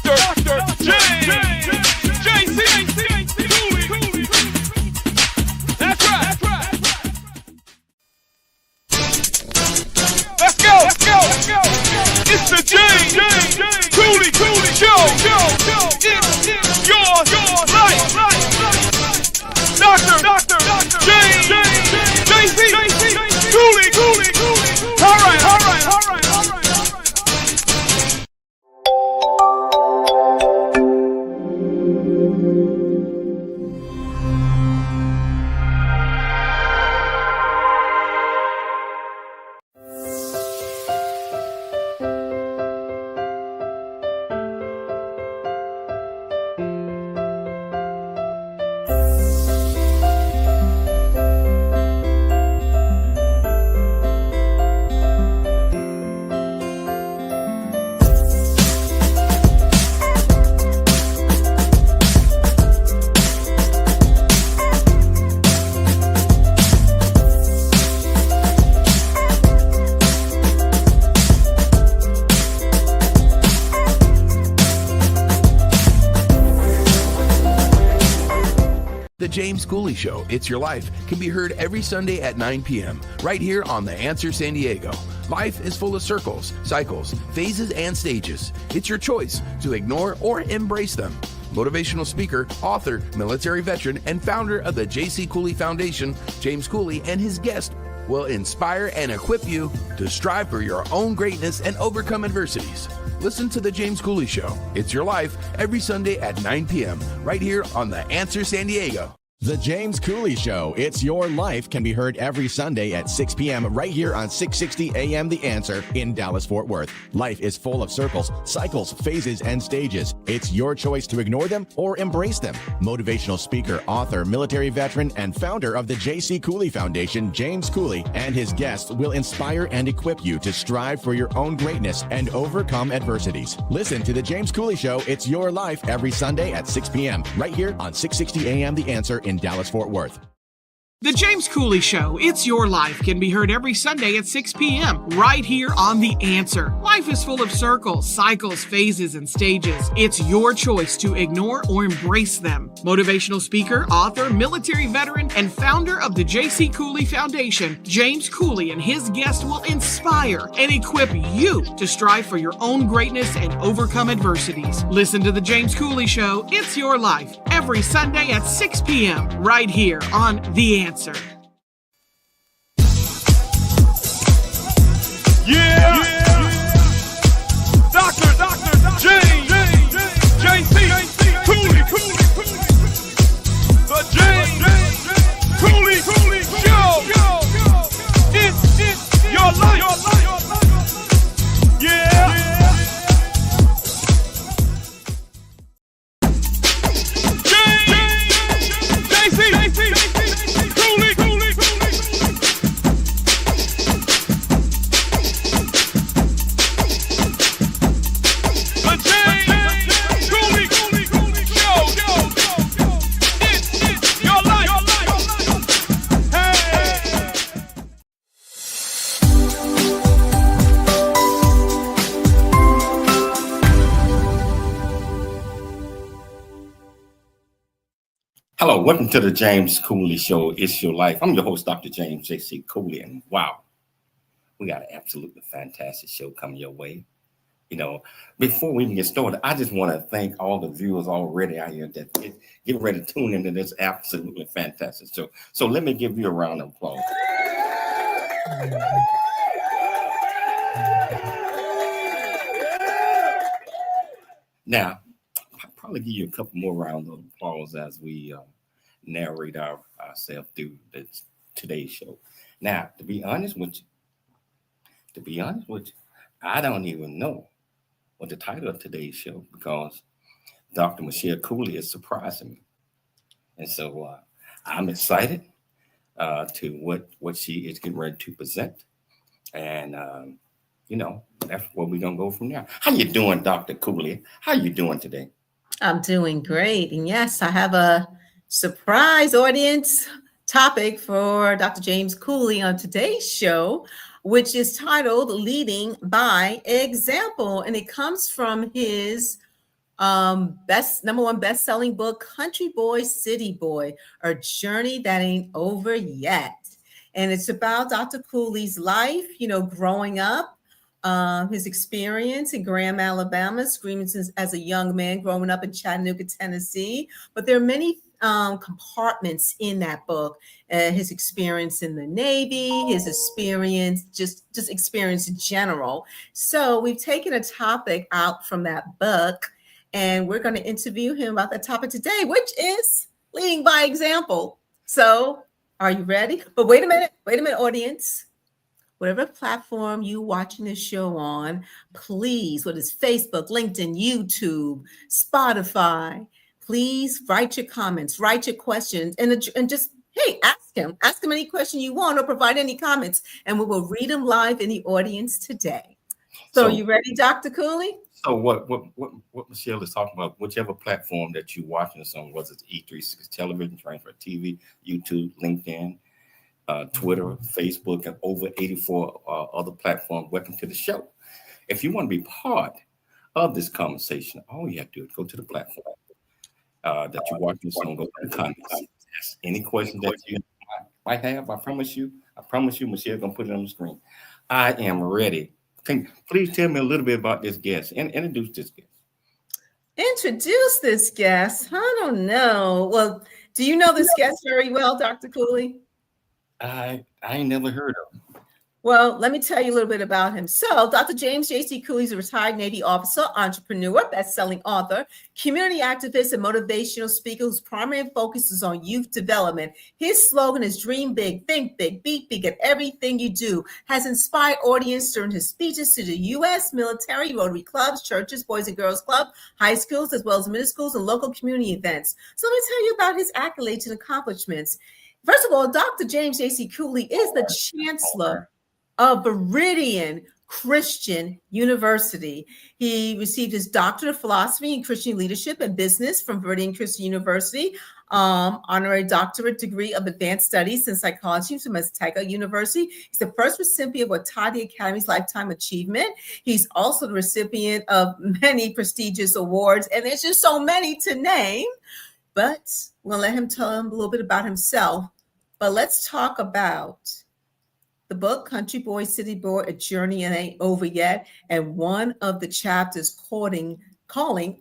Dr. James J.C. Cooley. That's right. Let's go. It's the James Cooley Show. It's your life. Dr. James J.C. Cooley. All right. The James Cooley Show, It's Your Life, can be heard every Sunday at 9 p.m. right here on The Answer San Diego. Life is full of circles, cycles, phases, and stages. It's your choice to ignore or embrace them. Motivational speaker, author, military veteran, and founder of the J.C. Cooley Foundation, James Cooley and his guest will inspire and equip you to strive for your own greatness and overcome adversities. Listen to The James Cooley Show, It's Your Life, every Sunday at 9 p.m. right here on The Answer San Diego. The James Cooley Show, It's Your Life, can be heard every Sunday at 6 p.m. right here on 660 AM The Answer in Dallas-Fort Worth. Life is full of circles, cycles, phases, and stages. It's your choice to ignore them or embrace them. Motivational speaker, author, military veteran, and founder of the J.C. Cooley Foundation, James Cooley, and his guests will inspire and equip you to strive for your own greatness and overcome adversities. Listen to The James Cooley Show, It's Your Life, every Sunday at 6 p.m. right here on 660 AM The Answer in Dallas-Fort Worth. The James Cooley Show, It's Your Life, can be heard every Sunday at 6 p.m. right here on The Answer. Life is full of circles, cycles, phases, and stages. It's your choice to ignore or embrace them. Motivational speaker, author, military veteran, and founder of the J.C. Cooley Foundation, James Cooley and his guests will inspire and equip you to strive for your own greatness and overcome adversities. Listen to The James Cooley Show, It's Your Life, every Sunday at 6 p.m. right here on The Answer. Yeah. Dr. James J.C. Cooley. The James Cooley Show. It's your life. Yeah. Hello, welcome to the James Cooley Show, It's Your Life. I'm your host, Dr. James J.C. Cooley, and wow, we got an absolutely fantastic show coming your way. You know, before we even get started, I just want to thank all the viewers already out here that get ready to tune into this absolutely fantastic show. So let me give you a round of applause. Now, I'll probably give you a couple more rounds of applause as we narrate ourselves through today's show. Now, to be honest with you, I don't even know what the title of today's show, because Dr. Michelle Cooley is surprising me. And so I'm excited to what she is getting ready to present. And, that's where we're going to go from there. How you doing, Dr. Cooley? How you doing today? I'm doing great. And yes, I have a surprise audience topic for Dr. James Cooley on today's show, which is titled Leading by Example. And it comes from his Number one best-selling book, Country Boy, City Boy, A Journey That Ain't Over Yet. And it's about Dr. Cooley's life, growing up, his experience in Graham, Alabama, experiences as a young man growing up in Chattanooga, Tennessee. But there are many compartments in that book. His experience in the Navy, his experience, just experience in general. So we've taken a topic out from that book, and we're going to interview him about that topic today, which is leading by example. So are you ready? But wait a minute, audience. Whatever platform you watching this show on, please, whether it's Facebook, LinkedIn, YouTube, Spotify, please write your comments, write your questions, and just, hey, ask him any question you want, or provide any comments, and we will read them live in the audience today. So are you ready, Dr. Cooley? So what Michelle is talking about, whichever platform that you're watching this on, whether it's E360 television, transfer TV, YouTube, LinkedIn, Twitter, Facebook, and over 84 other platforms, welcome to the show. If you want to be part of this conversation, all you have to do is go to the platform that you're watching this on, go to the comments. Ask any questions that you might have. I promise you, Michelle's going to put it on the screen. I am ready. Please tell me a little bit about this guest and introduce this guest. Introduce this guest? I don't know. Well, do you know this guest very well, Dr. Cooley? I ain't never heard of him. Well, let me tell you a little bit about him. So, Dr. James J.C. Cooley is a retired Navy officer, entrepreneur, best-selling author, community activist, and motivational speaker whose primary focus is on youth development. His slogan is dream big, think big, beat big at everything you do, has inspired audience during his speeches to the U.S. military, Rotary clubs, churches, Boys and Girls Club, high schools, as well as middle schools and local community events. So let me tell you about his accolades and accomplishments. First of all, Dr. James J.C. Cooley is the chancellor of Meridian Christian University. He received his doctorate of philosophy in Christian leadership and business from Meridian Christian University, honorary doctorate degree of advanced studies in psychology from Azteca University. He's the first recipient of Watati Academy's Lifetime Achievement. He's also the recipient of many prestigious awards, and there's just so many to name, but we'll let him tell him a little bit about himself. But let's talk about the book, Country Boy, City Boy, A Journey That Ain't Over Yet, and one of the chapters calling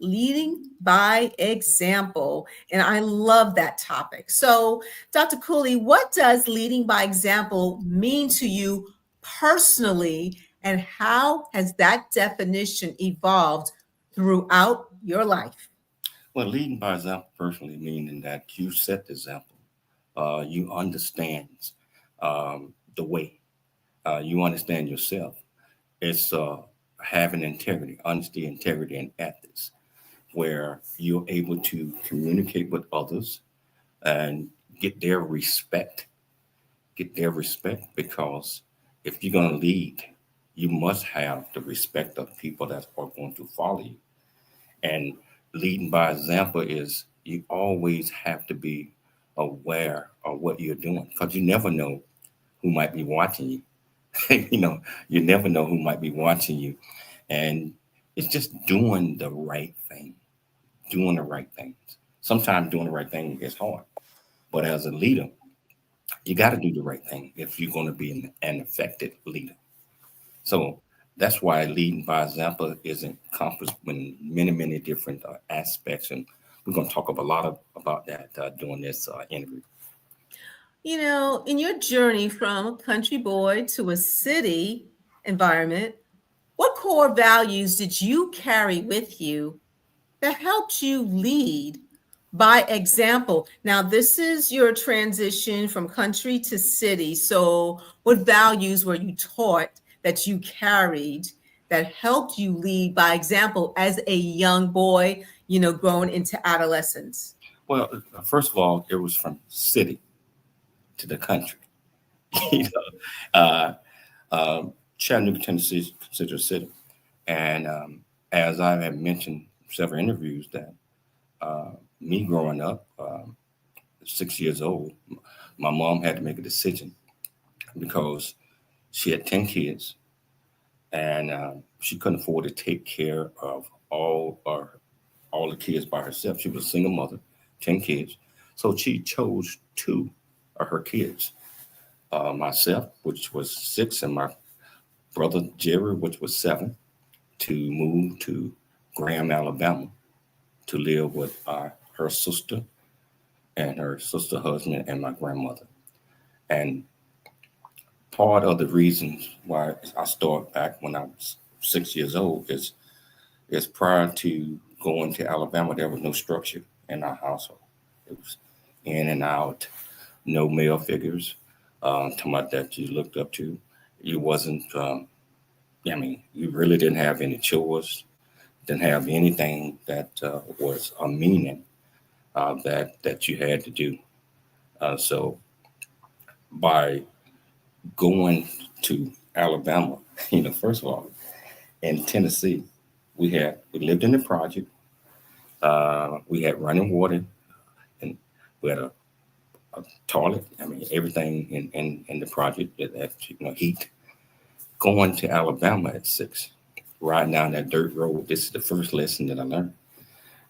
Leading by Example. And I love that topic. So, Dr. Cooley, what does leading by example mean to you personally, and how has that definition evolved throughout your life? Well, leading by example personally meaning that you set the example. You understand the way. You understand yourself. It's having integrity, honesty, integrity, and ethics, where you're able to communicate with others and get their respect. Because if you're going to lead, you must have the respect of people that are going to follow you. And leading by example is you always have to be aware of what you're doing, because you never know who might be watching you. You never know who might be watching you. And it's just doing the right thing, doing the right things. Sometimes doing the right thing is hard, but as a leader, you got to do the right thing if you're going to be an effective leader. So that's why leading by example is encompassed in many, many different aspects. And we're going to talk about that during this interview. In your journey from a country boy to a city environment, what core values did you carry with you that helped you lead by example? Now, this is your transition from country to city. So what values were you taught that you carried that helped you lead by example as a young boy, growing into adolescence? Well, first of all, it was from city to the country. Chattanooga, Tennessee is considered a city. And as I have mentioned in several interviews, that me growing up, 6 years old, my mom had to make a decision because she had 10 kids and she couldn't afford to take care of all all the kids by herself. She was a single mother, 10 kids. So she chose 2 of her kids, myself, which was 6, and my brother Jerry, which was 7, to move to Graham, Alabama, to live with her sister and her sister husband and my grandmother. And part of the reasons why I started back when I was 6 years old is prior to going to Alabama, there was no structure in our household. It was in and out, no male figures, that you looked up to. You wasn't, you really didn't have any chores, didn't have anything that was a meaning that you had to do. So by going to Alabama, first of all, in Tennessee, we lived in the project. We had running water, and we had a toilet. Everything in the project that heat. Going to Alabama at 6, riding down that dirt road. This is the first lesson that I learned.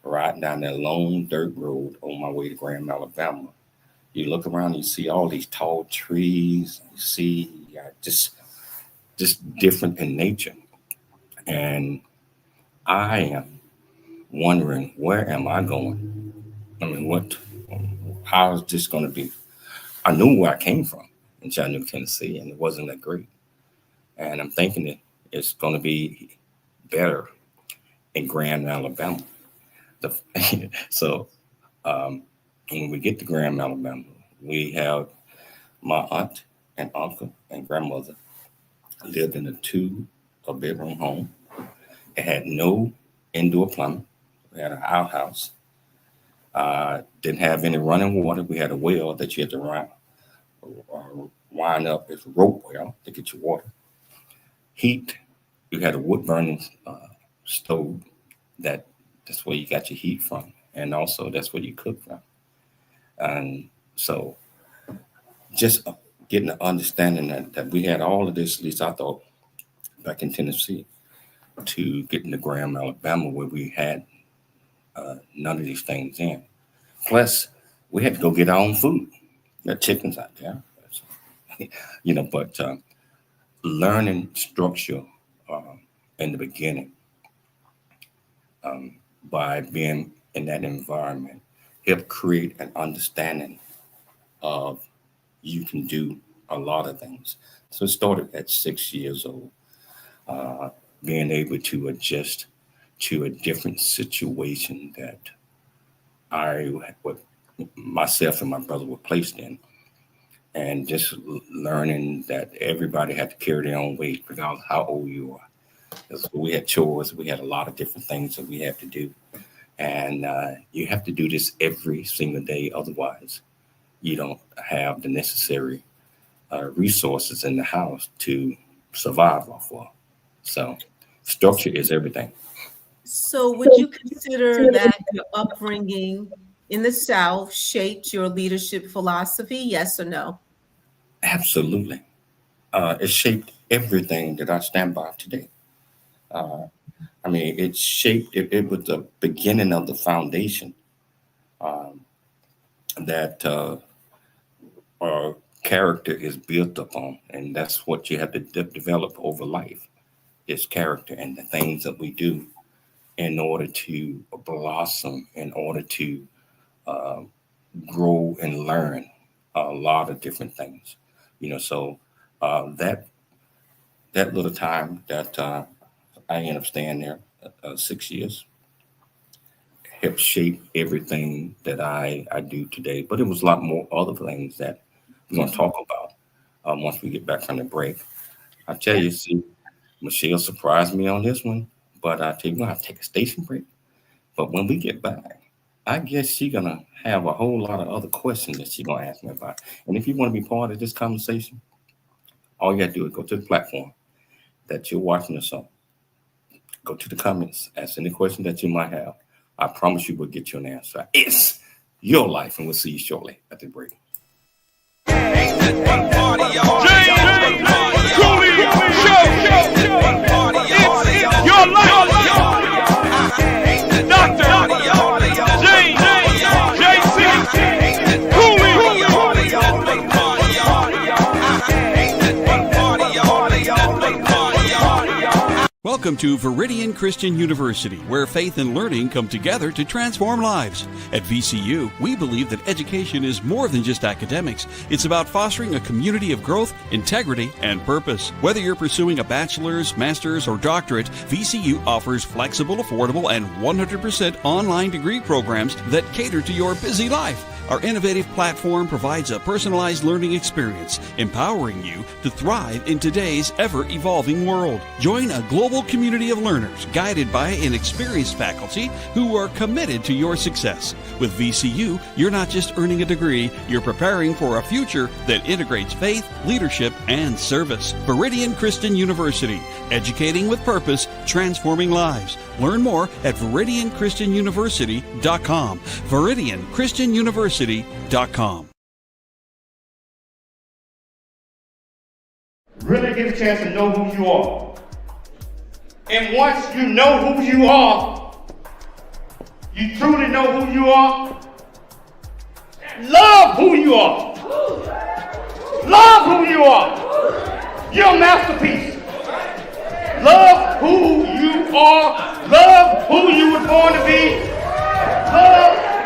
Riding down that long dirt road on my way to Graham, Alabama. You look around, you see all these tall trees. You see just different in nature. And I am wondering, where am I going? How is this going to be? I knew where I came from in Chattanooga, Tennessee, and it wasn't that great. And I'm thinking that it's going to be better in Graham, Alabama. So when we get to Graham, Alabama, we have my aunt and uncle and grandmother lived in a 2-bedroom home. It had no indoor plumbing. We had an outhouse. Didn't have any running water. We had a well that you had to wind up as a rope well to get your water. Heat, you had a wood burning stove. That's where you got your heat from, and also that's where you cook from. And so, just getting the understanding that we had all of this, at least I thought, back in Tennessee, to get into Graham, Alabama, where we had none of these things in. Plus, we had to go get our own food. There are chickens out there, but learning structure in the beginning by being in that environment helped create an understanding of you can do a lot of things. So it started at 6 years old, being able to adjust to a different situation that myself and my brother were placed in. And just learning that everybody had to carry their own weight, regardless of how old you are. So we had chores, we had a lot of different things that we had to do. And you have to do this every single day. Otherwise, you don't have the necessary resources in the house to survive off of. So structure is everything. So would you consider that your upbringing in the South shaped your leadership philosophy? Yes or no? Absolutely. It shaped everything that I stand by today. It shaped, it was the beginning of the foundation that our character is built upon. And that's what you have to develop over life, is character and the things that we do in order to blossom, in order to grow and learn a lot of different things. So that little time that I ended up staying there 6 years helped shape everything that I do today. But it was a lot more other things that we're going to talk about once we get back from the break. I tell you, see, Michelle surprised me on this one, but I tell you, we're going to have to take a station break. But when we get back, I guess she's going to have a whole lot of other questions that she's going to ask me about. And if you want to be part of this conversation, all you got to do is go to the platform that you're watching us on. Go to the comments, ask any question that you might have. I promise you we'll get you an answer. It's your life, and we'll see you shortly at the break. Your life. Doctor. Welcome to Viridian Christian University, where faith and learning come together to transform lives. At VCU, we believe that education is more than just academics. It's about fostering a community of growth, integrity, and purpose. Whether you're pursuing a bachelor's, master's, or doctorate, VCU offers flexible, affordable, and 100% online degree programs that cater to your busy life. Our innovative platform provides a personalized learning experience, empowering you to thrive in today's ever-evolving world. Join a global community of learners guided by an experienced faculty who are committed to your success. With VCU, you're not just earning a degree, you're preparing for a future that integrates faith, leadership, and service. Viridian Christian University, educating with purpose, transforming lives. Learn more at ViridianChristianUniversity.com. ViridianChristianUniversity.com. Really get a chance to know who you are. And once you know who you are, you truly know who you are, love who you are. Love who you are. You're a masterpiece. Love who you are. Love who you were born to be.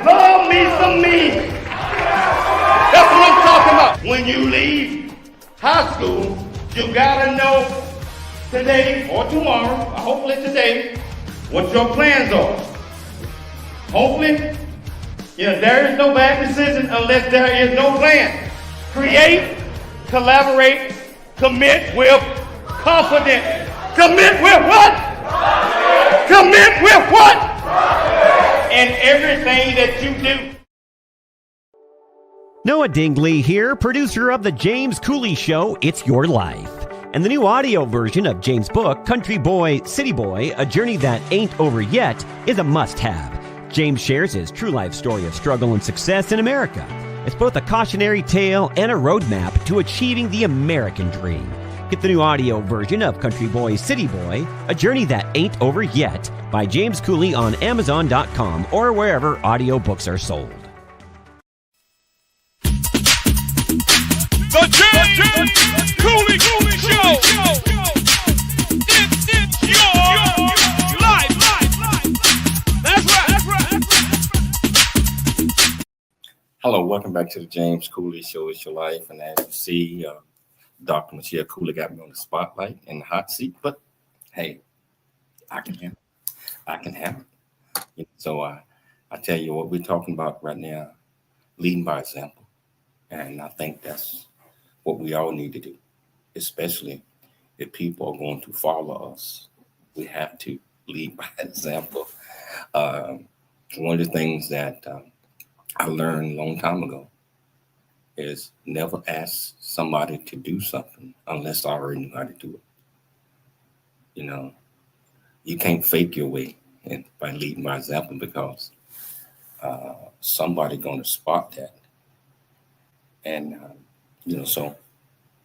Love me some me. That's what I'm talking about. When you leave high school, you gotta know today or tomorrow, or hopefully today, what your plans are. Hopefully, there is no bad decision unless there is no plan. Create, collaborate, commit with confidence. Commit with what? Commit with what? And everything that you do. Noah Dingley here, producer of The James Cooley Show, It's Your Life. And the new audio version of James' book, Country Boy, City Boy, A Journey That Ain't Over Yet, is a must-have. James shares his true life story of struggle and success in America. It's both a cautionary tale and a roadmap to achieving the American dream. Get the new audio version of Country Boy, City Boy, A Journey That Ain't Over Yet by James Cooley on Amazon.com or wherever audiobooks are sold. The James Cooley Show. It's your life. That's right. Hello, welcome back to the James Cooley Show. It's your life, and as you see, Dr. Michelle Cooley got me on the spotlight in the hot seat, but hey, I can handle it. So I tell you what we're talking about right now, leading by example, and I think that's what we all need to do, especially if people are going to follow us. We have to lead by example. One of the things that I learned a long time ago is never ask somebody to do something unless I already knew how to do it. You can't fake your way by leading by example because somebody's going to spot that. And, so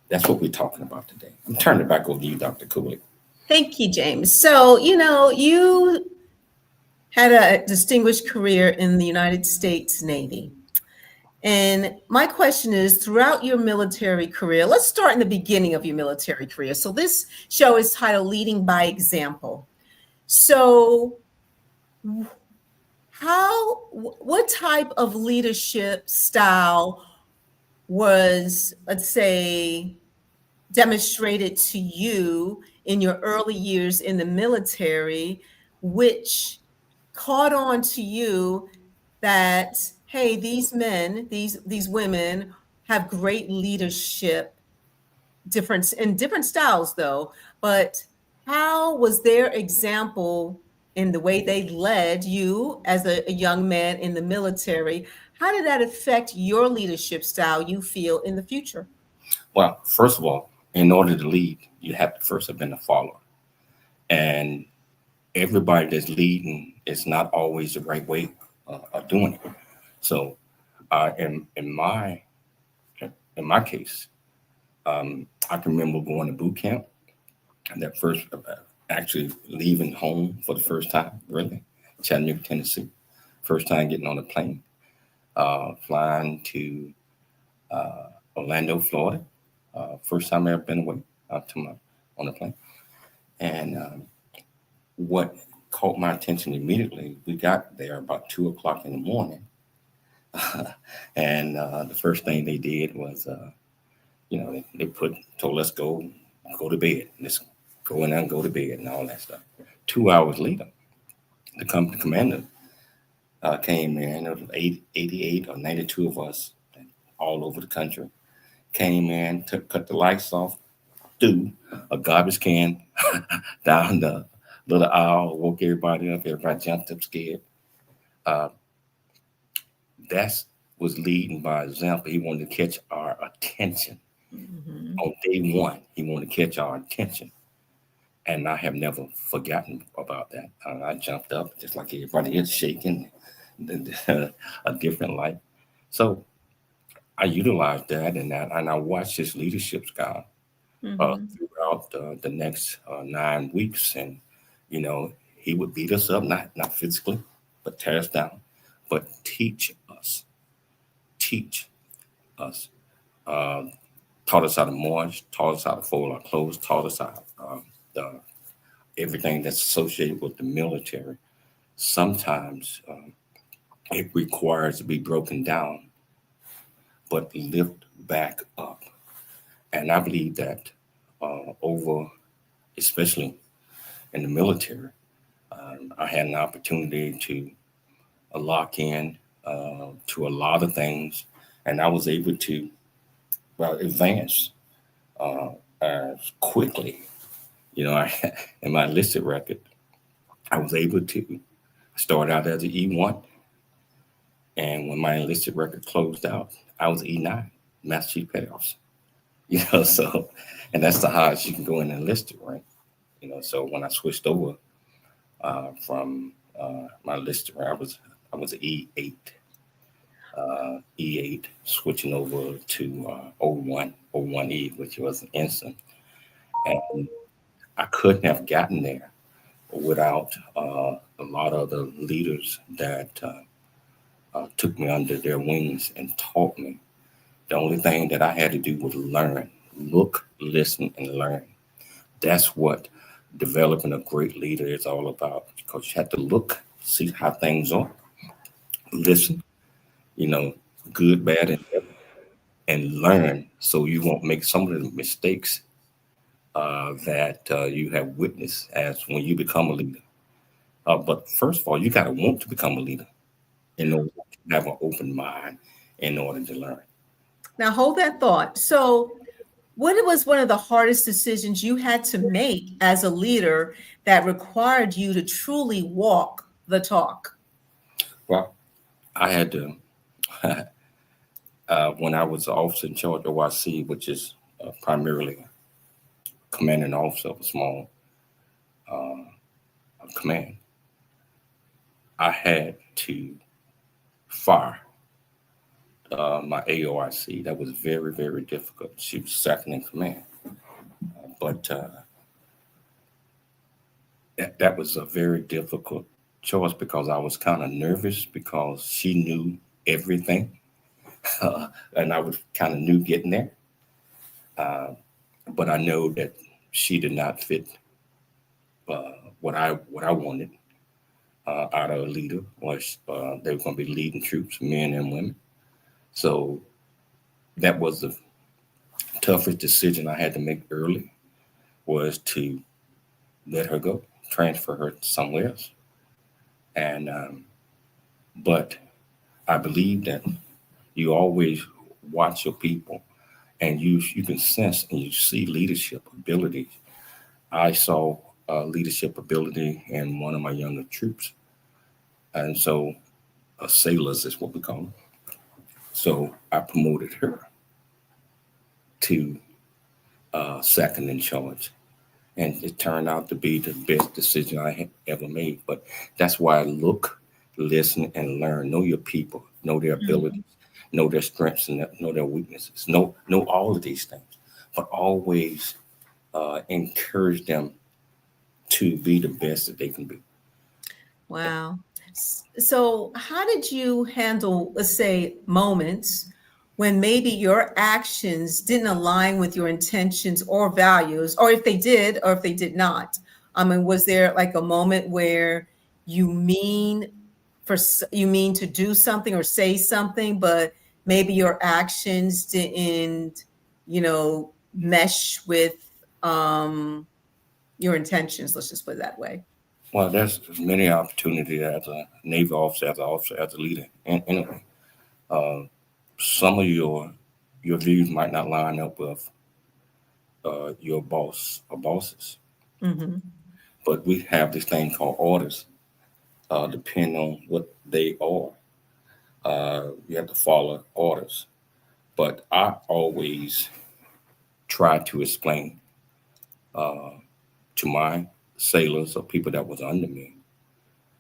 that's what we're talking about today. I'm turning it back over to you, Dr. Cooley. Thank you, James. So, you had a distinguished career in the United States Navy. And my question is, throughout your military career, let's start in the beginning of your military career. So this show is titled Leading by Example. So what type of leadership style was, let's say, demonstrated to you in your early years in the military, which caught on to you that, hey, these men, these women have great leadership, different styles though, but how was their example in the way they led you as a young man in the military? How did that affect your leadership style you feel in the future? Well, first of all, in order to lead, you have to first have been a follower. And everybody that's leading is not always the right way of doing it. So in my case, I can remember going to boot camp and that first actually leaving home for the first time, really, Chattanooga, Tennessee. First time getting on a plane, flying to Orlando, Florida. First time I ever been away on a plane. And what caught my attention immediately, we got there about 2 o'clock in the morning. And the first thing they did was, they told us go to bed. Let's go in there and go to bed and all that stuff. 2 hours later, the company commander came in. There was 88 or 92 of us all over the country. Came in, cut the lights off, threw a garbage can down the little aisle, woke everybody up. Everybody jumped up scared. That was leading by example. He wanted to catch our attention. Mm-hmm. On day one, he wanted to catch our attention. And I have never forgotten about that. I jumped up just like everybody else, shaking a different light. So I utilized that, and I watched his leadership style throughout the next 9 weeks. And, he would beat us up, not physically, but tear us down, but teach us. Taught us how to march, taught us how to fold our clothes, taught us how everything that's associated with the military. Sometimes it requires to be broken down, but lift back up. And I believe that especially in the military, I had an opportunity to lock in to a lot of things, and I was able to advance quickly. In my enlisted record, I was able to start out as an E1, and when my enlisted record closed out, I was E9, Master Chief Petty. So, and that's the highest you can go in enlisted, right? So when I switched over from my enlisted rank, I was an E8. E8, switching over to 01E, which was an instant. And I couldn't have gotten there without a lot of the leaders that took me under their wings and taught me. The only thing that I had to do was learn, look, listen, and learn. That's what developing a great leader is all about, because you have to look, see how things are, listen, good, bad, and learn, so you won't make some of the mistakes that you have witnessed as when you become a leader. But first of all, you got to want to become a leader in order to have an open mind in order to learn. Now hold that thought. So what was one of the hardest decisions you had to make as a leader that required you to truly walk the talk? Well, I had to, when I was officer in charge of OIC, which is primarily commanding officer of a small command, I had to fire my AOIC. That was very, very difficult. She was second in command. But that was a very difficult choice, because I was kind of nervous, because she knew everything. And I was kind of new getting there. But I know that she did not fit what I wanted out of a leader. Was they were going to be leading troops, men and women. So that was the toughest decision I had to make early, was to let her go, transfer her somewhere else. And but I believe that you always watch your people, and you can sense and you see leadership abilities. I saw leadership ability in one of my younger troops, and so sailors is what we call them. So I promoted her to second in charge, and it turned out to be the best decision I had ever made. But that's why I look, listen, and learn. Know your people, know their abilities, know their strengths, and know their weaknesses. Know all of these things, but always encourage them to be the best that they can be. Wow. So how did you handle, let's say, moments when maybe your actions didn't align with your intentions or values, or if they did or if they did not? I mean, was there like a moment where you mean to do something or say something, but maybe your actions didn't, mesh with your intentions? Let's just put it that way. Well, there's many opportunities as a Navy officer, as a leader. And anyway, some of your views might not line up with your boss or bosses, Mm-hmm. but we have this thing called orders. Depending on what they are, you have to follow orders. But I always try to explain to my sailors or people that was under me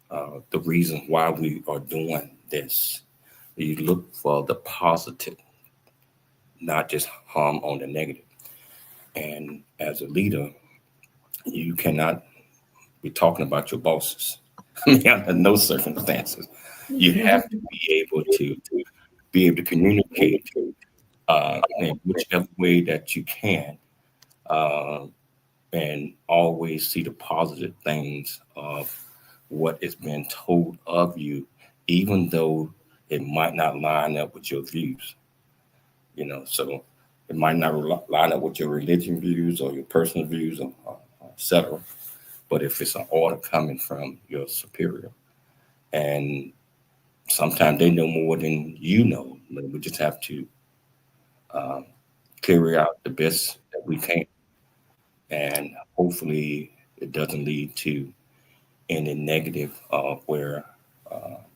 the reason why we are doing this. You look for the positive, not just harm on the negative. And as a leader, you cannot be talking about your bosses. Under no circumstances. You have to be able to communicate in whichever way that you can, uh, and always see the positive things of what is being told of you, even though it might not line up with your views. So it might not line up with your religion views or your personal views, or etc. But if it's an order coming from your superior, and sometimes they know more than you know, but we just have to carry out the best that we can, and hopefully it doesn't lead to any negative where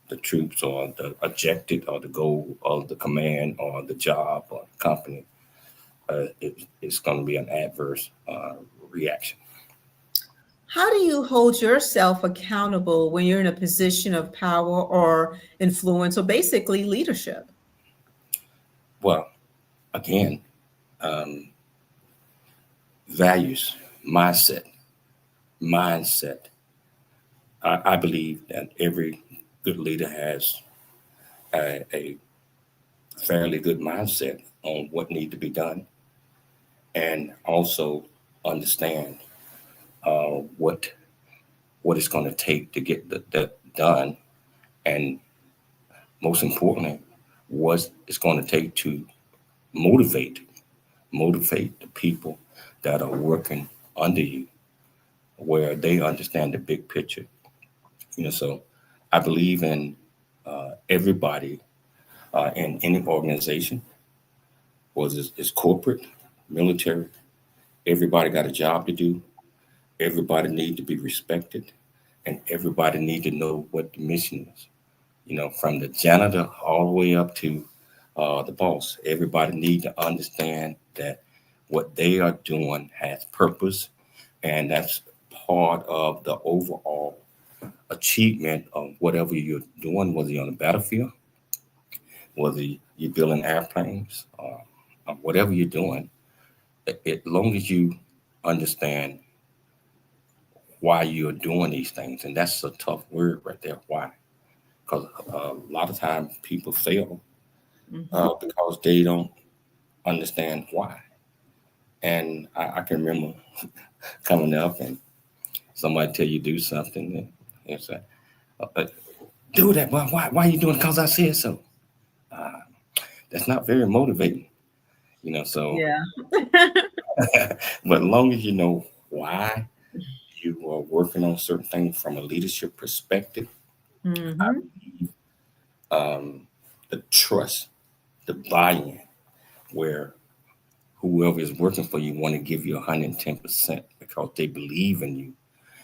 the troops or the objective or the goal of the command or the job or the company, it's going to be an adverse reaction. How do you hold yourself accountable when you're in a position of power or influence or basically leadership? Well, again, values, mindset. I believe that every good leader has a fairly good mindset on what needs to be done, and also understand what it's going to take to get that done, and most importantly, what it's going to take to motivate the people that are working under you, where they understand the big picture. So I believe in everybody in any organization, whether it's corporate, military. Everybody got a job to do. Everybody need to be respected, and everybody need to know what the mission is. From the janitor all the way up to the boss. Everybody need to understand that what they are doing has purpose, and that's part of the overall achievement of whatever you're doing, whether you're on the battlefield, whether you're building airplanes, or whatever you're doing. As long as you understand why you're doing these things, and that's a tough word right there. Why? Because a lot of times people fail because they don't understand why. And I can remember coming up and somebody tell you do something, and say, "Do that, but why? Why are you doing it? Because I said so." That's not very motivating, So, Yeah. but as long as you know why you are working on certain things from a leadership perspective, Mm-hmm. the trust, the buy-in, where whoever is working for you want to give you 110% because they believe in you.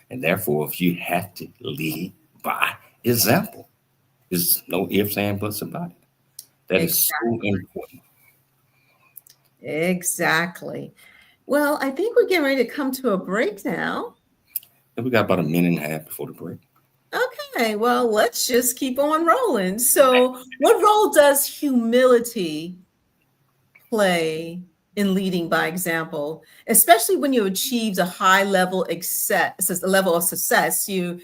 And therefore, if you have to lead by example, there's no ifs, and buts about it. That is so important. Exactly. Well, I think we're getting ready to come to a break now. And we got about a minute and a half before the break. Okay, well, let's just keep on rolling. So, what role does humility play in leading by example, especially when you achieve a high level level of success? It's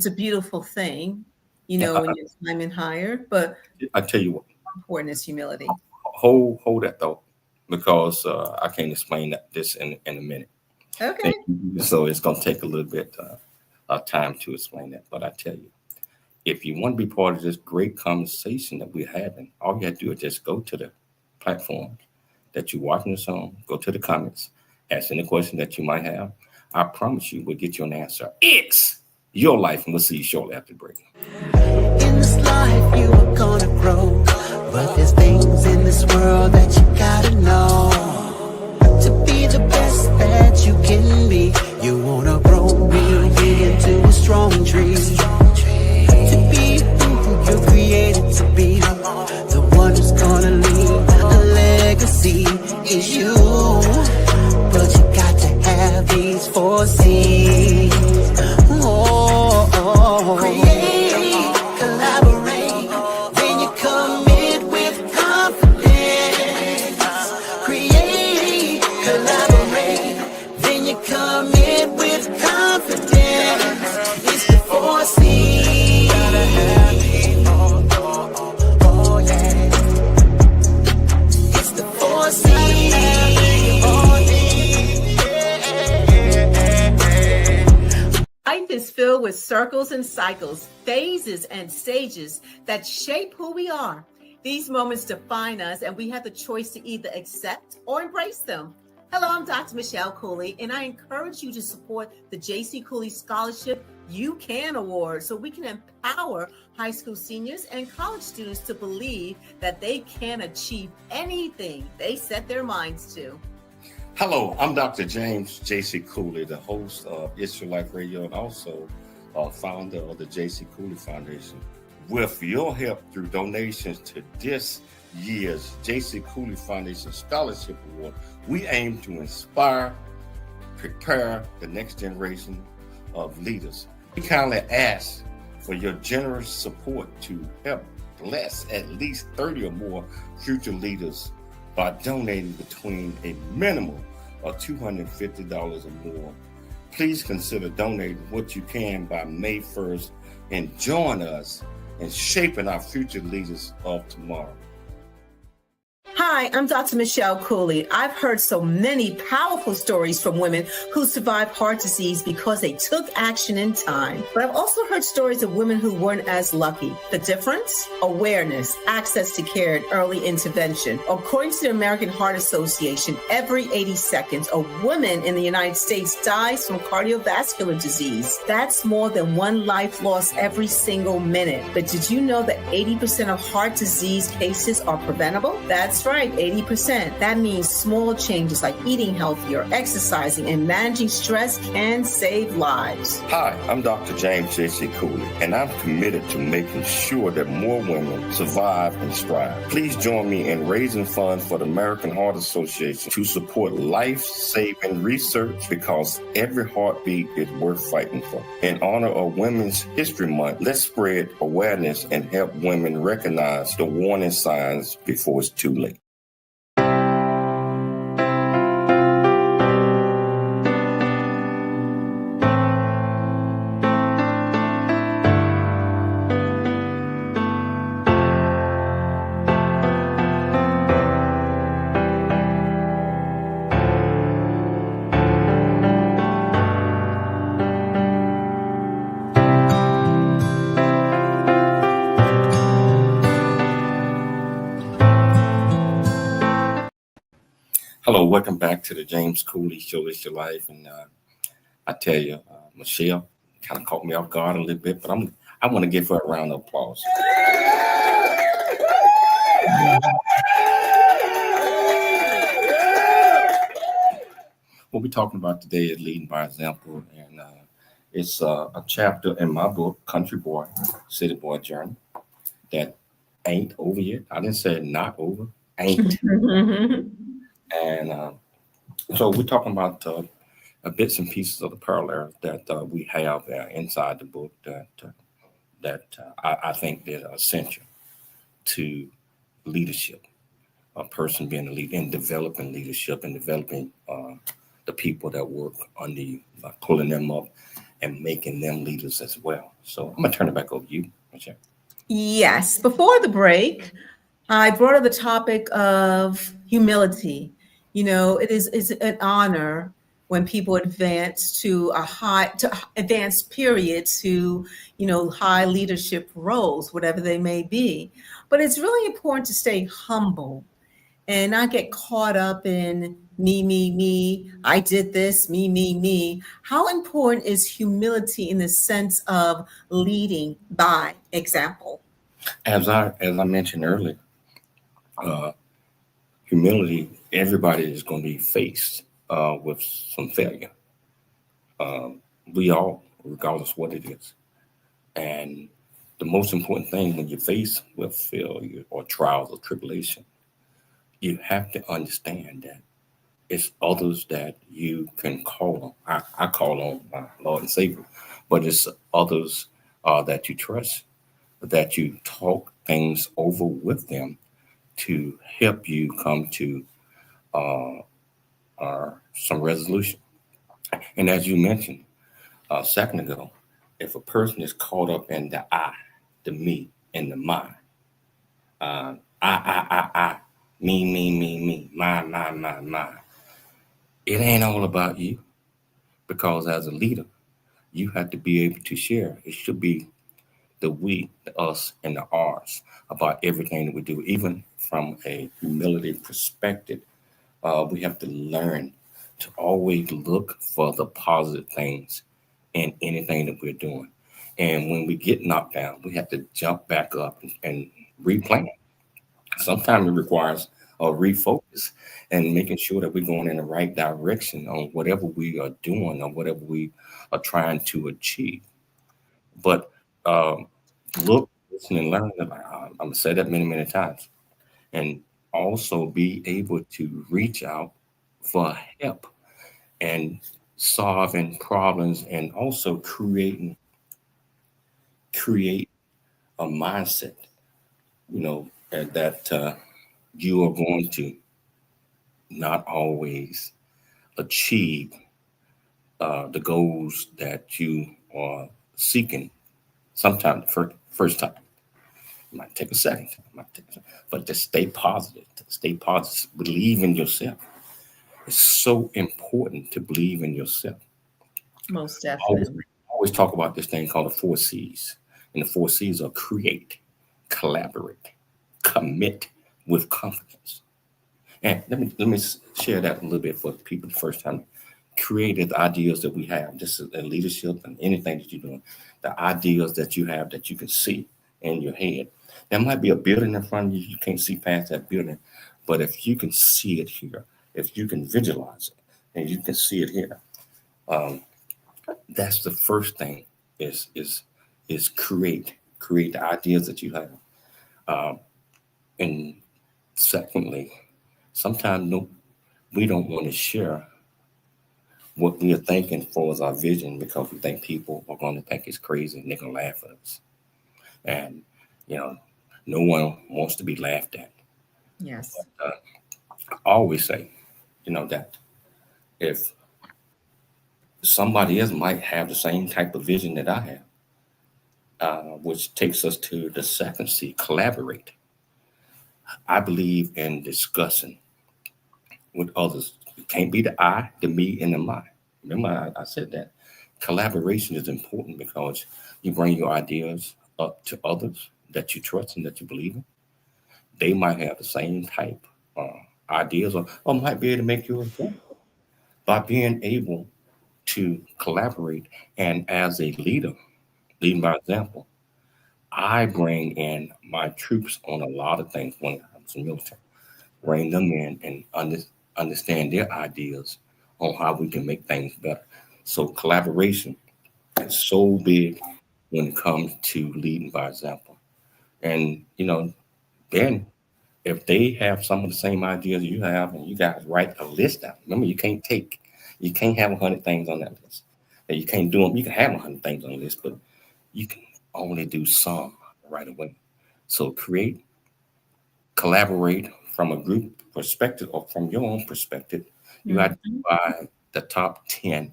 a beautiful thing, when you're climbing higher. But I tell you what, how important is humility? hold that thought, because I can't explain this in a minute. Okay. So it's going to take a little bit of time to explain that. But I tell you, if you want to be part of this great conversation that we're having, all you have to do is just go to the platform that you're watching this on, go to the comments, ask any question that you might have. I promise you we'll get you an answer. It's your life, and we'll see you shortly after the break. In this life you are gonna grow, but there's things in this world that you gotta know. To be the best that you can be, you wanna grow real big into a strong tree. To be who you're created to be, the one who's gonna leave a legacy is you. But you got to have these 4 C's. Create, collaborate, then you commit with confidence. Create, collaborate, then you commit with confidence. It's the 4 C's. Gotta have it. Oh, yeah. It's the 4 C's. Life is filled with circles and cycles, phases and stages that shape who we are. These moments define us, and we have the choice to either accept or embrace them. Hello, I'm Dr. Michelle Cooley, and I encourage you to support the J.C. Cooley Scholarship You Can Award so we can empower high school seniors and college students to believe that they can achieve anything they set their minds to. Hello, I'm Dr. James J.C. Cooley, the host of It's Your Life Radio and also founder of the J.C. Cooley Foundation. With your help through donations to this year's J.C. Cooley Foundation Scholarship Award, we aim to inspire, prepare the next generation of leaders. We kindly ask for your generous support to help bless at least 30 or more future leaders by donating between a minimum of $250 or more. Please consider donating what you can by May 1st and join us in shaping our future leaders of tomorrow. Hi, I'm Dr. Michelle Cooley. I've heard so many powerful stories from women who survived heart disease because they took action in time. But I've also heard stories of women who weren't as lucky. The difference? Awareness, access to care, and early intervention. According to the American Heart Association, every 80 seconds, a woman in the United States dies from cardiovascular disease. That's more than one life lost every single minute. But did you know that 80% of heart disease cases are preventable? That's right, 80%. That means small changes like eating healthier, exercising, and managing stress can save lives. Hi, I'm Dr. James J.C. Cooley, and I'm committed to making sure that more women survive and strive. Please join me in raising funds for the American Heart Association to support life-saving research because every heartbeat is worth fighting for. In honor of Women's History Month, let's spread awareness and help women recognize the warning signs before it's too late. Hello, welcome back to the James Cooley Show. It's Your Life, and I tell you, Michelle kind of caught me off guard a little bit, but I want to give her a round of applause. What we're talking about today is leading by example, and it's a chapter in my book, Country Boy, City Boy Journey, that ain't over yet. I didn't say not over, ain't. And so we're talking about bits and pieces of the parallels that we have inside the book that I think that are essential to leadership, a person being a leader, and developing leadership and developing the people that work under you, by pulling them up and making them leaders as well. So I'm going to turn it back over to you, Michelle. Yes. Before the break, I brought up the topic of humility. You know, it's an honor when people advance to advanced period to, high leadership roles, whatever they may be. But it's really important to stay humble and not get caught up in me, I did this, me. How important is humility in the sense of leading by example? As I mentioned earlier, humility, everybody is going to be faced with some failure. We all, regardless what it is. And the most important thing when you're faced with failure or trials or tribulation, you have to understand that it's others that you can call on. I call on my Lord and Savior, but it's others that you trust, that you talk things over with them to help you come to some resolution. And as you mentioned a second ago, if a person is caught up in the I, the me, and the my, I, me, my, it ain't all about you, because as a leader, you have to be able to share. It should be the we, the us, and the ours about everything that we do, even from a humility perspective. We have to learn to always look for the positive things in anything that we're doing. And when we get knocked down, we have to jump back up and replan. Sometimes it requires a refocus and making sure that we're going in the right direction on whatever we are doing or whatever we are trying to achieve. But look, listen, and learn. I'm going to say that many, many times. And also be able to reach out for help and solving problems, and also create a mindset, that you are going to not always achieve the goals that you are seeking. Sometimes the first time. It might take a second time, but just stay positive. Stay positive. Believe in yourself. It's so important to believe in yourself. Most definitely. Always talk about this thing called the 4 C's. And the 4 C's are create, collaborate, commit with confidence. And let me share that a little bit for people the first time. Creative ideas that we have, just in leadership and anything that you're doing, the ideas that you have that you can see in your head. There might be a building in front of you, you can't see past that building, but if you can see it here, if you can visualize it, and you can see it here, that's the first thing is create the ideas that you have. And secondly, sometimes we don't want to share what we are thinking for as our vision, because we think people are going to think it's crazy and they're going to laugh at us. And, no one wants to be laughed at. Yes. But, I always say, that if somebody else might have the same type of vision that I have, which takes us to the second C, collaborate. I believe in discussing with others. It can't be the I, the me, and the my. Remember, I said that. Collaboration is important because you bring your ideas up to others that you trust and that you believe in. They might have the same type ideas or might be able to make yours better. By being able to collaborate, and as a leader, leading by example, I bring in my troops on a lot of things when I was in the military. Bring them in and understand their ideas on how we can make things better. So collaboration is so big when it comes to leading by example. And, then if they have some of the same ideas you have and you guys write a list out, remember, you can't have 100 things on that list. And you can't do them. You can have 100 things on the list, but you can only do some right away. So collaborate from a group perspective or from your own perspective. You identify the top 10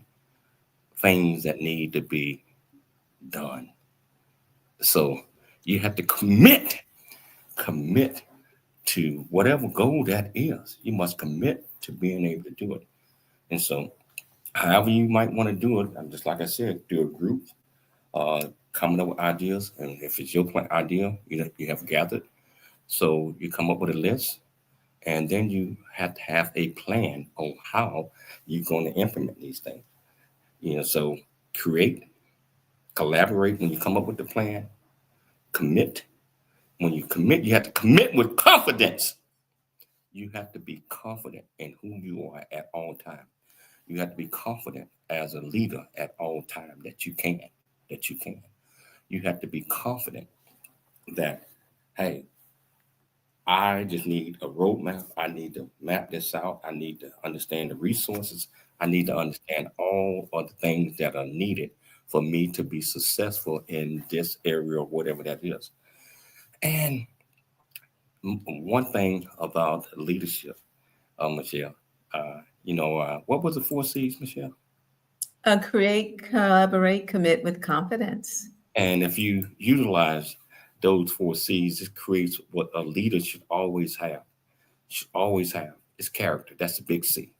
things that need to be done. So you have to commit to whatever goal that is. You must commit to being able to do it. And so However you might want to do it, and just like I said, do a group, coming up with ideas. And if it's your idea, you have gathered. So you come up with a list, and then you have to have a plan on how you're going to implement these things. So create, collaborate when you come up with the plan, commit. When you commit, you have to commit with confidence. You have to be confident in who you are at all times. You have to be confident as a leader at all times that you can, that you can. You have to be confident that, hey, I just need a roadmap. I need to map this out. I need to understand the resources. I need to understand all of the things that are needed for me to be successful in this area or whatever that is. And one thing about leadership, Michelle, what was the 4 C's, Michelle? Create, collaborate, commit with confidence. And if you utilize those 4 C's, it creates what a leader should always have. Should always have. It's character. That's the big C.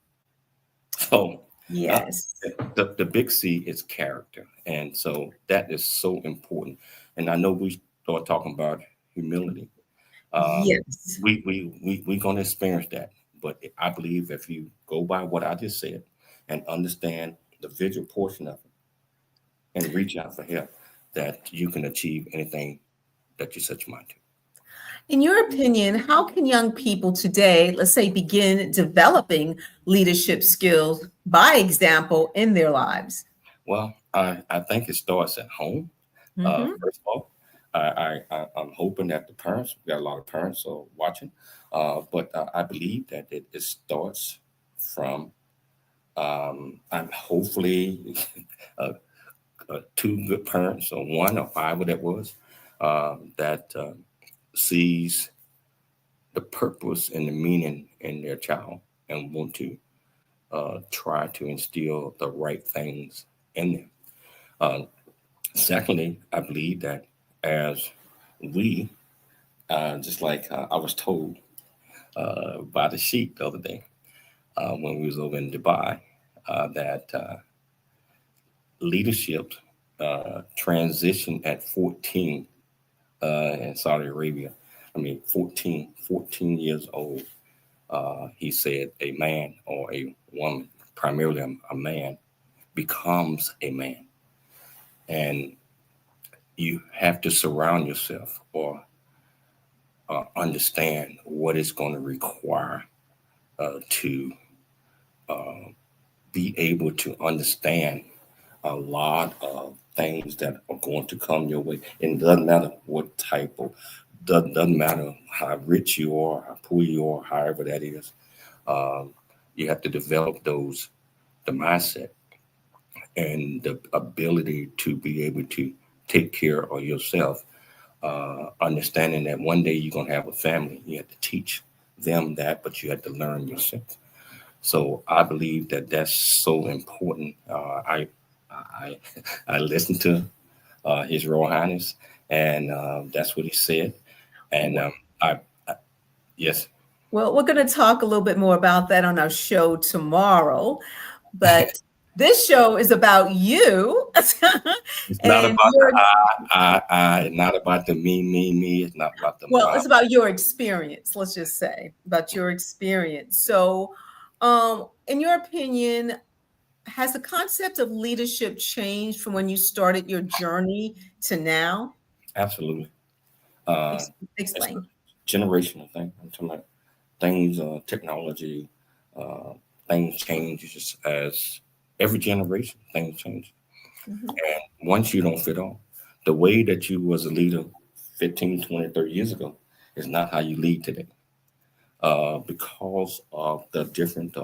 So Yes. the big C is character. And so that is so important. And I know we start talking about humility. Yes. We're going to experience that. But I believe if you go by what I just said and understand the visual portion of it and reach out for help, that you can achieve anything that you set your mind to. In your opinion, how can young people today, let's say, begin developing leadership skills by example in their lives? Well, I think it starts at home. First of all, I'm hoping that the parents, we got a lot of parents are watching, but I believe that it starts from, I'm hopefully two good parents, or one or five that was, that sees the purpose and the meaning in their child and want to try to instill the right things in them. Secondly, I believe that as we, just like I was told by the sheik the other day when we was over in Dubai, that leadership transition at 14 in Saudi Arabia. 14 years old. He said a man or a woman, primarily a man, becomes a man. And you have to surround yourself or understand what it's going to require to be able to understand a lot of things that are going to come your way. And it doesn't matter what type of, doesn't matter how rich you are, how poor you are, however that is. You have to develop the mindset and the ability to be able to take care of yourself, understanding that one day you're going to have a family. You have to teach them that, but you have to learn yourself. So I believe that that's so important. I listened to His Royal Highness, and that's what he said. And yes. Well, we're going to talk a little bit more about that on our show tomorrow, but this show is about you. It's not about the I, not about the me. It's not about the well, it's about your experience. Let's just say about your experience. So, in your opinion, has the concept of leadership changed from when you started your journey to now? Absolutely. Explain. It's a generational thing. I'm talking about things, technology, things change just as every generation, things change. Mm-hmm. And once you don't fit on, the way that you was a leader 15, 20, 30 years ago is not how you lead today. Because of the different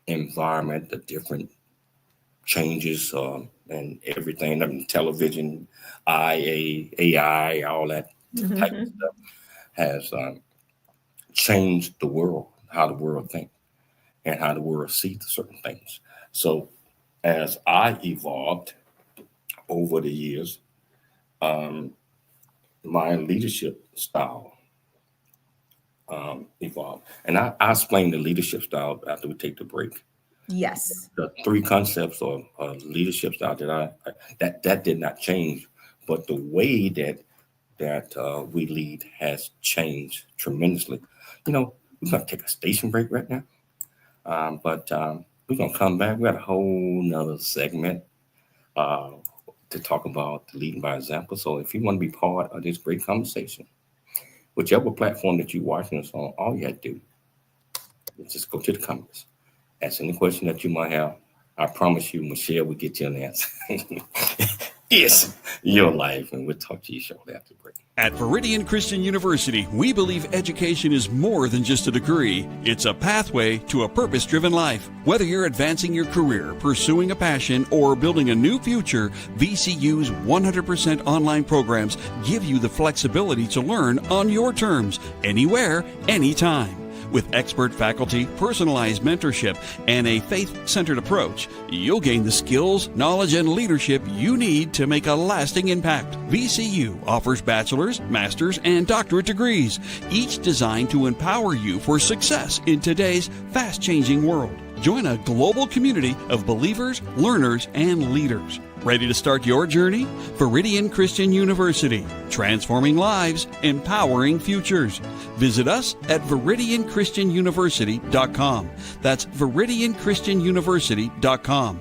environment, the different changes and everything. Television, AI, all that type of stuff has changed the world, how the world thinks and how the world sees certain things. So as I evolved over the years, my leadership style evolved. And I explain the leadership style after we take the break. Yes. The three concepts or leaderships out there that did not change, but the way that we lead has changed tremendously. You know, we're gonna take a station break right now, but we're gonna come back. We got a whole nother segment to talk about leading by example. So if you want to be part of this great conversation, whichever platform that you're watching us on, all you have to do is just go to the comments. Ask any question that you might have. I promise you, Michelle will get you an answer. It's your life, and we'll talk to you shortly after the break. At Viridian Christian University, we believe education is more than just a degree. It's a pathway to a purpose-driven life. Whether you're advancing your career, pursuing a passion, or building a new future, VCU's 100% online programs give you the flexibility to learn on your terms, anywhere, anytime. With expert faculty, personalized mentorship, and a faith-centered approach, you'll gain the skills, knowledge, and leadership you need to make a lasting impact. VCU offers bachelor's, master's, and doctorate degrees, each designed to empower you for success in today's fast-changing world. Join a global community of believers, learners, and leaders. Ready to start your journey? Viridian Christian University, transforming lives, empowering futures. Visit us at ViridianChristianUniversity.com. That's ViridianChristianUniversity.com.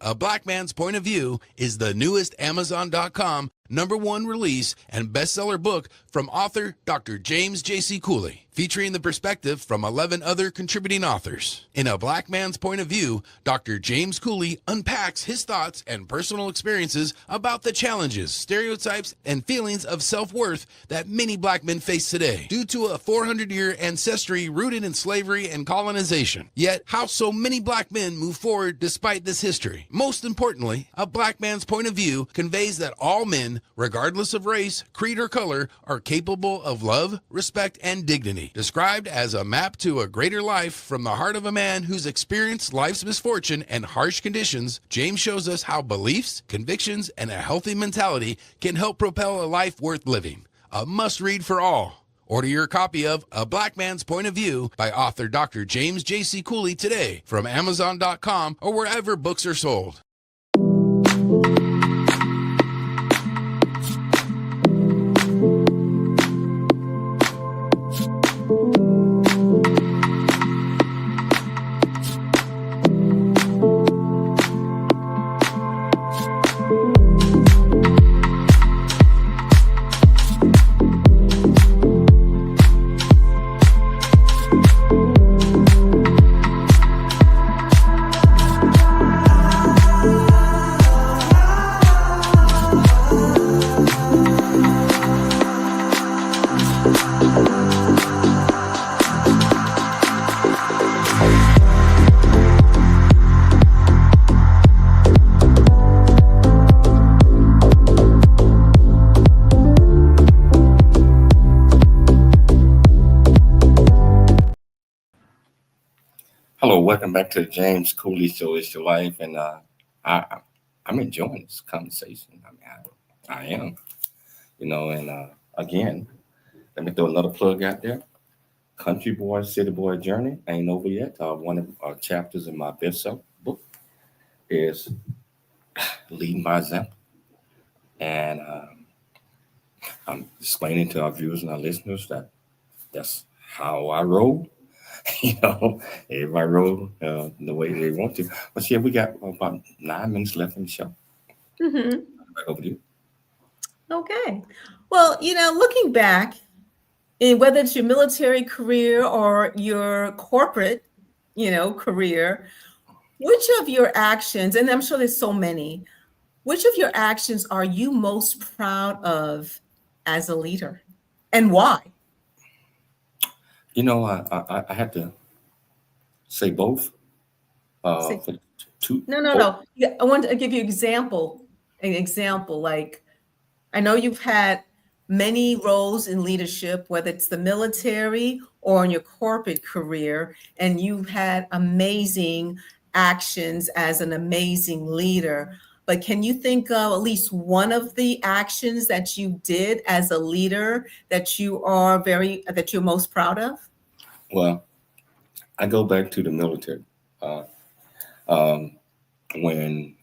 A Black Man's Point of View is the newest Amazon.com #1 release and bestseller book from author Dr. James J.C. Cooley, featuring the perspective from 11 other contributing authors. In A Black Man's Point of View, Dr. James Cooley unpacks his thoughts and personal experiences about the challenges, stereotypes, and feelings of self-worth that many black men face today due to a 400-year ancestry rooted in slavery and colonization. Yet, how so many black men move forward despite this history. Most importantly, A Black Man's Point of View conveys that all men, regardless of race, creed, or color, are capable of love, respect, and dignity. Described as a map to a greater life from the heart of a man who's experienced life's misfortune and harsh conditions, James shows us how beliefs, convictions, and a healthy mentality can help propel a life worth living. A must-read for all. Order your copy of A Black Man's Point of View by author Dr. James J.C. Cooley today from Amazon.com or wherever books are sold. Hello, welcome back to the James Cooley Show. It's your life, and I'm enjoying this conversation. I mean, I am, and again, let me throw another plug out there. Country Boy, City Boy Journey ain't over yet. One of our chapters in my bestseller book is Leading by Example, and I'm explaining to our viewers and our listeners that that's how I roll. Everybody roll the way they want to. But yeah, we got about 9 minutes left in the show. Mm-hmm. Back over to you. Okay. Well, looking back, in whether it's your military career or your corporate, career, which of your actions, and I'm sure there's so many, which of your actions are you most proud of as a leader, and why? I have to say both. No. Yeah, I want to give you an example. Like, I know you've had many roles in leadership, whether it's the military or in your corporate career, and you've had amazing actions as an amazing leader. But can you think of at least one of the actions that you did as a leader that you're most proud of? Well, I go back to the military. when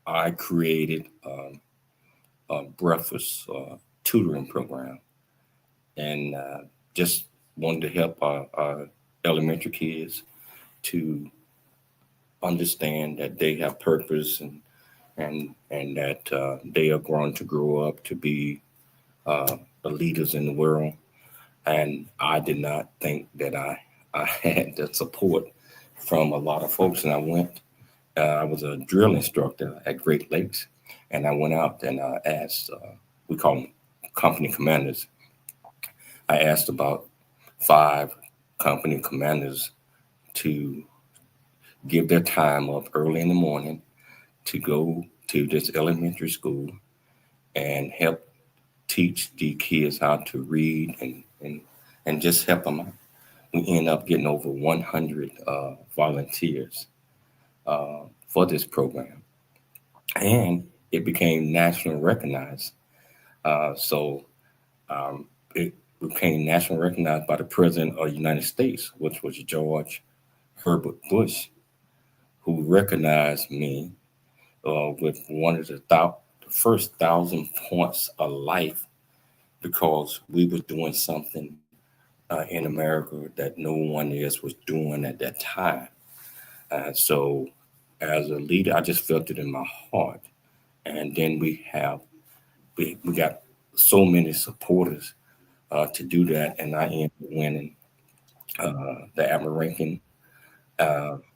I created a breakfast tutoring program, and just wanted to help our elementary kids to understand that they have purpose, and that they are going to grow up to be the leaders in the world. And I did not think that I had the support from a lot of folks. And I was a drill instructor at Great Lakes, and I went out and asked, we call them company commanders. I asked about 5 company commanders to give their time up early in the morning to go to this elementary school and help teach the kids how to read and just help them out. We end up getting over 100 volunteers for this program, and it became national recognized. So it became national recognized by the President of the United States, which was George Herbert Bush, who recognized me with one of the first 1,000 points of life, because we were doing something in America that no one else was doing at that time. So as a leader, I just felt it in my heart. And then we got so many supporters to do that. And I ended up winning the American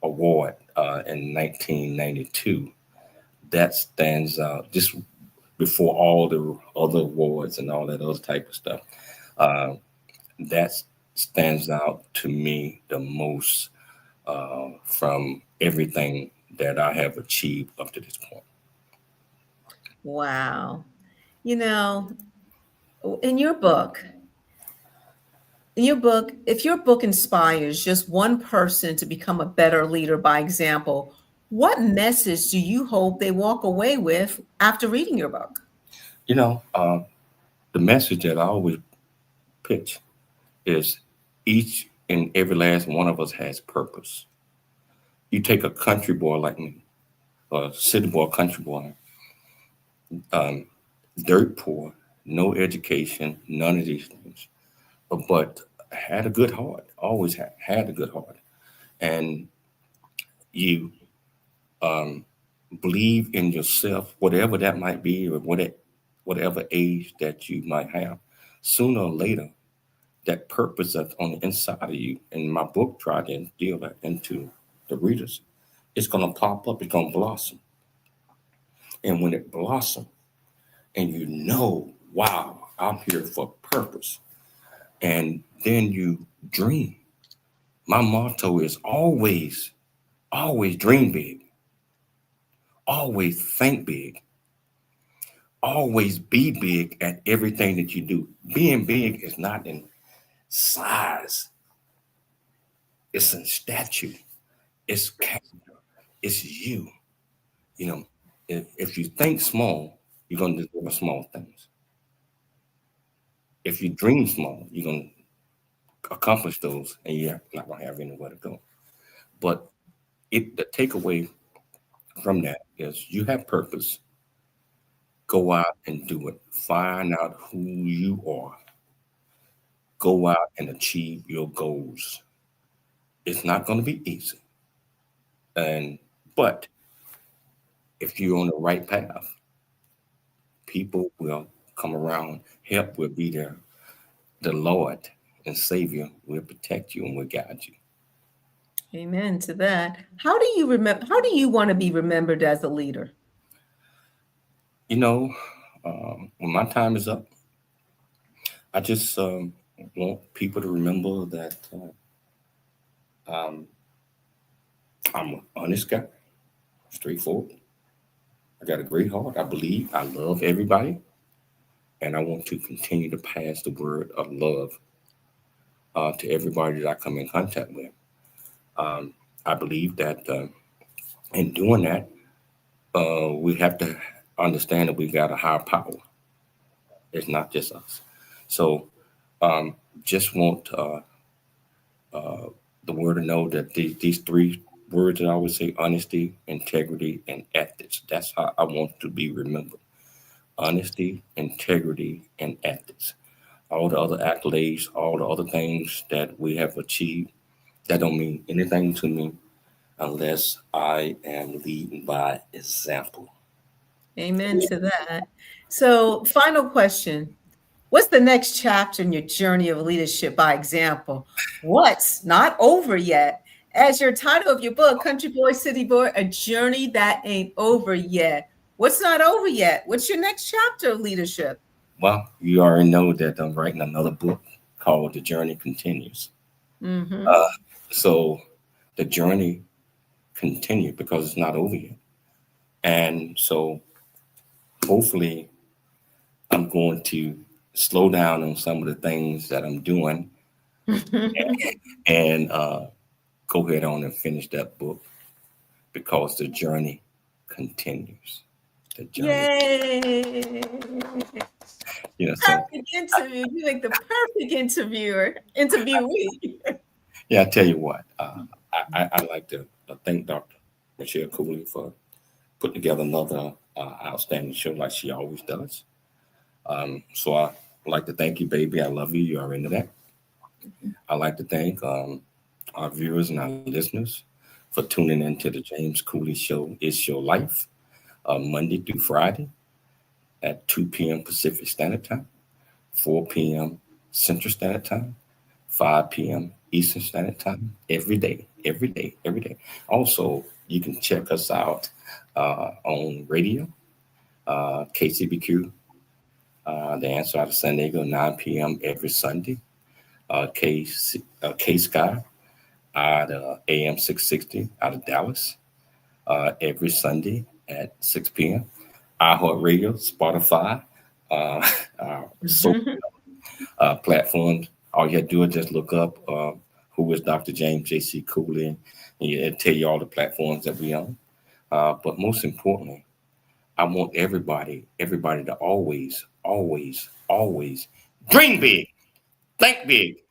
Award in 1992. That stands out just before all the other awards and all that other type of stuff. That stands out to me the most from everything that I have achieved up to this point. Wow. You know, in your book, if your book inspires just one person to become a better leader by example, what message do you hope they walk away with after reading your book? You know, the message that I always pitch is each and every last one of us has purpose. You take a country boy like me, a city boy, country boy, dirt poor, no education, none of these things, but had a good heart, always had a good heart. And you believe in yourself, whatever that might be, or whatever age that you might have, sooner or later, that purpose that's on the inside of you, and my book tried to deal that into the readers, it's going to pop up, it's going to blossom. And when it blossoms, and you know, wow, I'm here for purpose, and then you dream. My motto is always dream big, always think big, always be big at everything that you do. Being big is not in size, it's in stature, it's character, it's you. You know, if you think small, you're going to deliver small things. If you dream small, you're going to accomplish those, and you're not going to have anywhere to go. But the takeaway from that is you have purpose. Go out and do it. Find out who you are. Go out and achieve your goals. It's not going to be easy. But if you're on the right path, people will come around, help will be there. The Lord and Savior will protect you and will guide you. Amen to that. How do you want to be remembered as a leader? You know, when my time is up, I just want people to remember that I'm an honest guy, straightforward. I got a great heart. I love everybody, and I want to continue to pass the word of love to everybody that I come in contact with. I believe that in doing that, we have to understand that we got a higher power. It's not just us. So just want the world to know that these 3 words that I always say: honesty, integrity, and ethics. That's how I want to be remembered. Honesty, integrity, and ethics. All the other accolades, all the other things that we have achieved, that don't mean anything to me unless I am leading by example. Amen to that. So, final question. What's the next chapter in your journey of leadership by example? What's not over yet? As your title of your book, Country Boy, City Boy, A Journey That Ain't Over Yet. What's not over yet? What's your next chapter of leadership? Well, you already know that I'm writing another book called The Journey Continues. Mm-hmm. So the journey continues because it's not over yet. And so hopefully I'm going to slow down on some of the things that I'm doing and go ahead on and finish that book because the journey continues. The journey. Yay! So Perfect interview. You make the perfect interviewee. yeah, I tell you what, I like to thank Dr. Michelle Cooley for putting together another outstanding show like she always does. So I like to thank you, baby. I love you. You are into that. I like to thank our viewers and our listeners for tuning into the James Cooley Show. It's Your Life, Monday through Friday at 2 p.m. Pacific Standard Time, 4 p.m. Central Standard Time, 5 p.m. Eastern Standard Time, every day. Also, you can check us out on radio, KCBQ, The Answer out of San Diego, 9 p.m. every Sunday. K-Sky out of AM 660 out of Dallas every Sunday at 6 p.m. iHeartRadio, Spotify, social platforms. All you have to do is just look up who is Dr. James J.C. Cooley, and it'll tell you all the platforms that we own. But most importantly, I want everybody to always dream big, think big,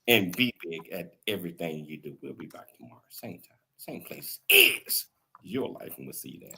and be big at everything you do. We'll be back tomorrow, same time, same place. It's Your Life, and we'll see you there.